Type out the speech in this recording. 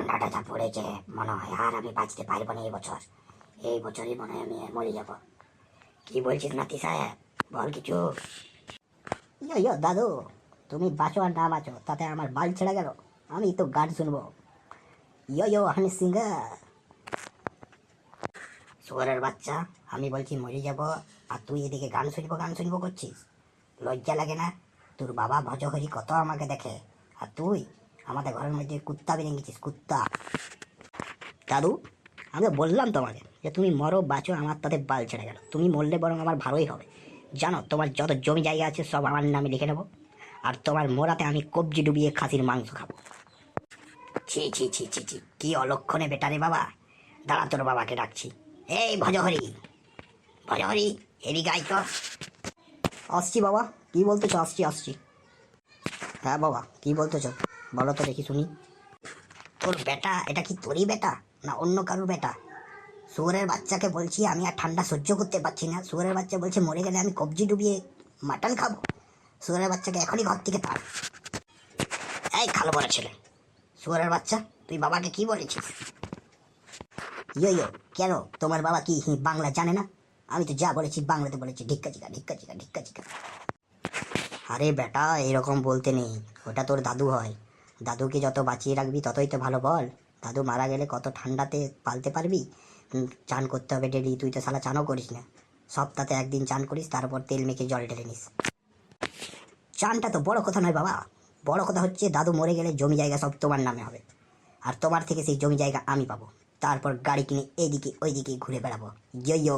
ঠান্ডাটা যা পড়েছে মনে হয় আর আমি বাঁচতে পারবো না এই বছরই মনে হয় আমি মরে যাব। কি বলছিস নাতি সাহেব, বল কিছু। ইয়ো ইয়ো দাদু, তুমি বাঁচো আর না বাঁচো তাতে আমার বাল ছেড়ে গেল, আমি তো গান শুনবো। ইয়ো ইয়ো হানি সিঙ্গার। শুয়ারের বাচ্চা, আমি বলছি মরে যাব আর তুই এদিকে গান শুনবো করছিস? লজ্জা লাগে না? তোর বাবা ভজহরি কত আমাকে দেখে, আর তুই আমাদের ঘরের মধ্যে কুত্তা বেরিয়ে গেছিস, কুত্তা। দাদু, আমি তো বললাম তোমাকে যে তুমি মরো বাঁচো আমার তাতে বাল ছেড়ে গেল, তুমি মরলে বরং আমার ভালোই হবে। জানো তোমার যত জমি জায়গা আছে সব আমার নামে লিখে নেবো, আর তোমার মোড়াতে আমি কবজি ডুবিয়ে খাসির মাংস খাবো। ছি ছি ছি ছি ছি, কি অলক্ষণে বেটারে বাবা। দাঁড়া, তোর বাবাকে ডাকছি। এই ভজহরি, ভজহরি, এদিকে আয় তো। আসছি বাবা, কি বলতেছ? আসছি আসছি। হ্যাঁ বাবা, কি বলতেছ বলো তো দেখি শুনি। তোর বেটা, এটা কি তোরই বেটা না অন্য কারোর বেটা? শুয়োরের বাচ্চাকে বলছি আমি আর ঠান্ডা সহ্য করতে পারছি না, শুয়োরের বাচ্চা বলছে মরে গেলে আমি কবজি ডুবিয়ে মাটন খাবো। শুয়োরের বাচ্চাকে এখনই ঘর থেকে তার। এই খালো বড় ছেলে, শুয়োরের বাচ্চা, তুই বাবাকে কি বলেছিস? ইয়ো ইয়ো, কেন তোমার বাবা কি বাংলা জানে না? আমি তো যা বলেছি বাংলাতে বলেছি, ঢিক্কা চিকা ঢিক্কা চিকা ঢিক্কা চিকা। আরে বেটা, এরকম বলতে নেই, ওটা তোর দাদু হয়। দাদুকে যত বাঁচিয়ে রাখবি ততই তো ভালো, বল। দাদু মারা গেলে কত ঠান্ডাতে পালতে পারবি। চান করতে হবে ডেলি, তুই তো শালা চানও করিস না। সপ্তাহে একদিন চান করিস, তারপর তেল মেখে জল ঢেলে নিস। চানটা তো বড় কথা নয় বাবা, বড় কথা হচ্ছে দাদু মরে গেলে জমি জায়গা সব তোমার নামে হবে, আর তোমার থেকে সেই জমি জায়গা আমি পাবো। তারপর গাড়ি কিনে এইদিকে ওইদিকে ঘুরে বেড়াবো। ইয়ো ইয়ো।